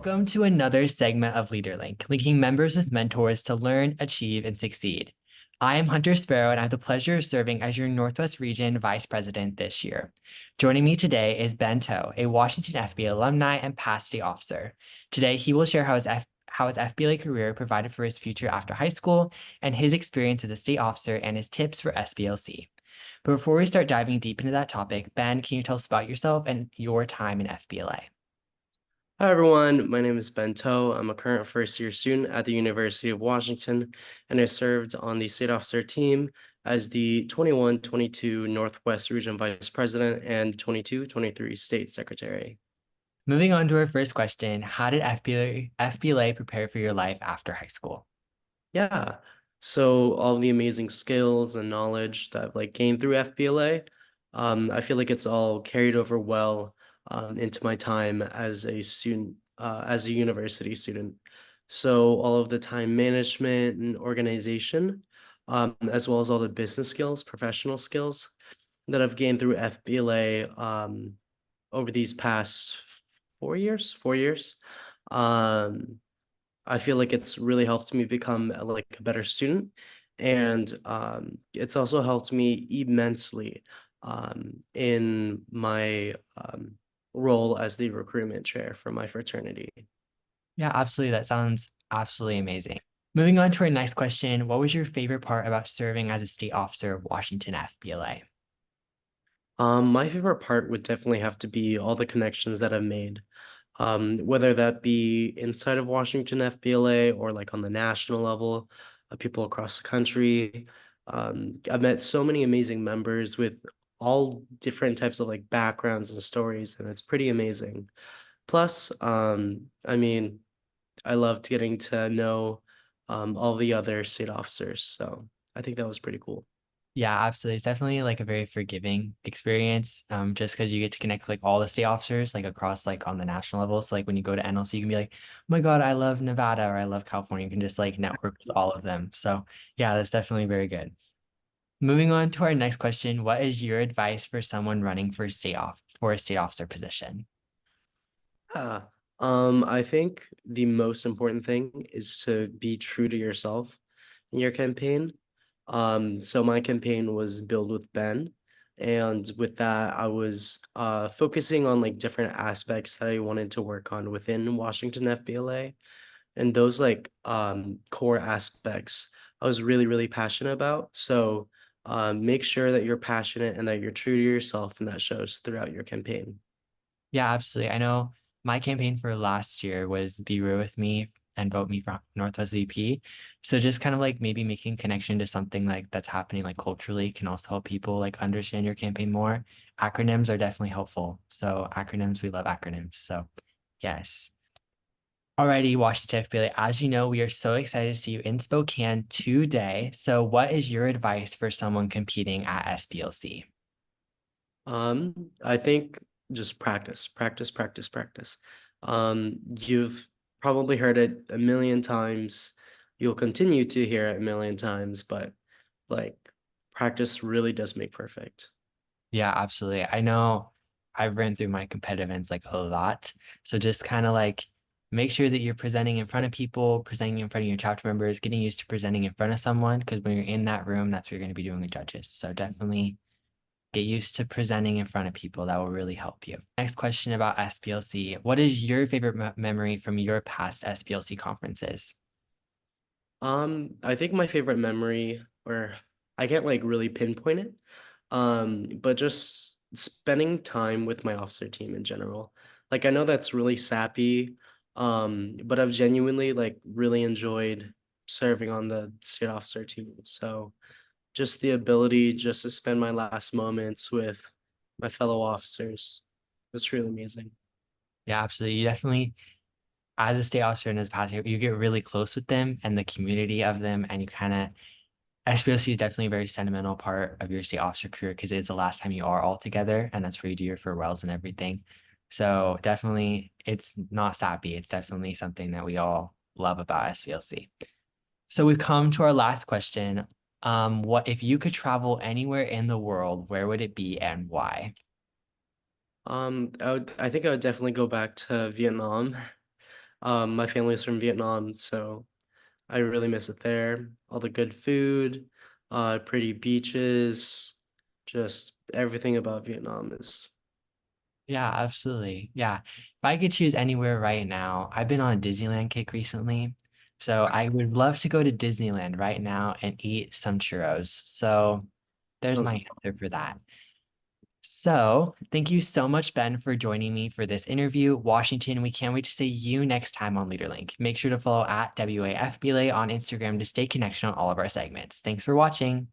Welcome to another segment of LeaderLink, linking members with mentors to learn, achieve, and succeed. I am Hunter Sparrow, and I have the pleasure of serving as your Northwest Region Vice President this year. Joining me today is Ben Toe, a Washington FBLA alumni and past state officer. Today, he will share how his FBLA career provided for his future after high school and his experience as a state officer and his tips for SBLC. But before we start diving deep into that topic, Ben, can you tell us about yourself and your time in FBLA? Hi everyone, my name is Ben Toe. I'm a current first-year student at the University of Washington, and I served on the state officer team as the 21-22 Northwest Region Vice President and 22-23 State Secretary. Moving on to our first question, how did FBLA prepare for your life after high school? Yeah, so all the amazing skills and knowledge that I've gained through FBLA, I feel like it's all carried over well into my time as a student, as a university student. So all of the time management and organization, as well as all the business skills, professional skills that I've gained through FBLA over these past 4 years. Um, I feel like it's really helped me become a better student, and it's also helped me immensely in my role as the recruitment chair for my fraternity. Yeah, absolutely. That sounds absolutely amazing. Moving on to our next question, what was your favorite part about serving as a state officer of Washington FBLA? My favorite part would definitely have to be all the connections that I've made, whether that be inside of Washington FBLA or on the national level, people across the country. I've met so many amazing members with all different types of backgrounds and stories, and it's pretty amazing. Plus, I mean, I loved getting to know all the other state officers, so I think that was pretty cool. Yeah, absolutely. It's definitely like a very forgiving experience. Just because you get to connect like all the state officers like across like on the national level. So like when you go to NLC, you can be like, oh my God, I love Nevada or I love California. You can just like network with all of them. So yeah, that's definitely very good. Moving on to our next question, what is your advice for someone running for a state officer position? Yeah. I think the most important thing is to be true to yourself in your campaign. So my campaign was Build with Ben, and with that, I was focusing on different aspects that I wanted to work on within Washington FBLA, and those core aspects I was really, really passionate about. So make sure that you're passionate and that you're true to yourself, and that shows throughout your campaign. Yeah, absolutely. I know my campaign for last year was Be Real with Me and Vote Me for Northwest VP. So just kind of like maybe making connection to something like that's happening like culturally can also help people like understand your campaign more. Acronyms are definitely helpful. So acronyms, we love acronyms. So yes. Alrighty, Washington FBLA. As you know, we are so excited to see you in Spokane today. So what is your advice for someone competing at SBLC? I think just practice, practice, practice, practice. You've probably heard it a million times. You'll continue to hear it a million times, but like practice really does make perfect. Yeah, absolutely. I know I've ran through my competitive events like a lot. So just kind of like make sure that you're presenting in front of people, presenting in front of your chapter members, getting used to presenting in front of someone, because when you're in that room, that's where you're going to be doing the judges. So definitely get used to presenting in front of people. That will really help you. Next question about SBLC. What is your favorite memory from your past SBLC conferences? I think my favorite memory, or I can't really pinpoint it, but just spending time with my officer team in general. I know that's really sappy, but I've genuinely really enjoyed serving on the state officer team. So just the ability just to spend my last moments with my fellow officers was really amazing. Yeah, absolutely. You definitely as a state officer and as a past, you get really close with them and the community of them, and you kind of SBLC is definitely a very sentimental part of your state officer career because it's the last time you are all together, and that's where you do your farewells and everything. So definitely, it's not sappy. It's definitely something that we all love about SBLC. So we've come to our last question. What if you could travel anywhere in the world, where would it be and why? I think I would definitely go back to Vietnam. My family's from Vietnam, so I really miss it there. All the good food, pretty beaches, just everything about Vietnam is Yeah, absolutely. Yeah. If I could choose anywhere right now, I've been on a Disneyland kick recently. So I would love to go to Disneyland right now and eat some churros. So there's sounds my answer for that. So thank you so much, Ben, for joining me for this interview. Washington, we can't wait to see you next time on LeaderLink. Make sure to follow at WAFBLA on Instagram to stay connected on all of our segments. Thanks for watching.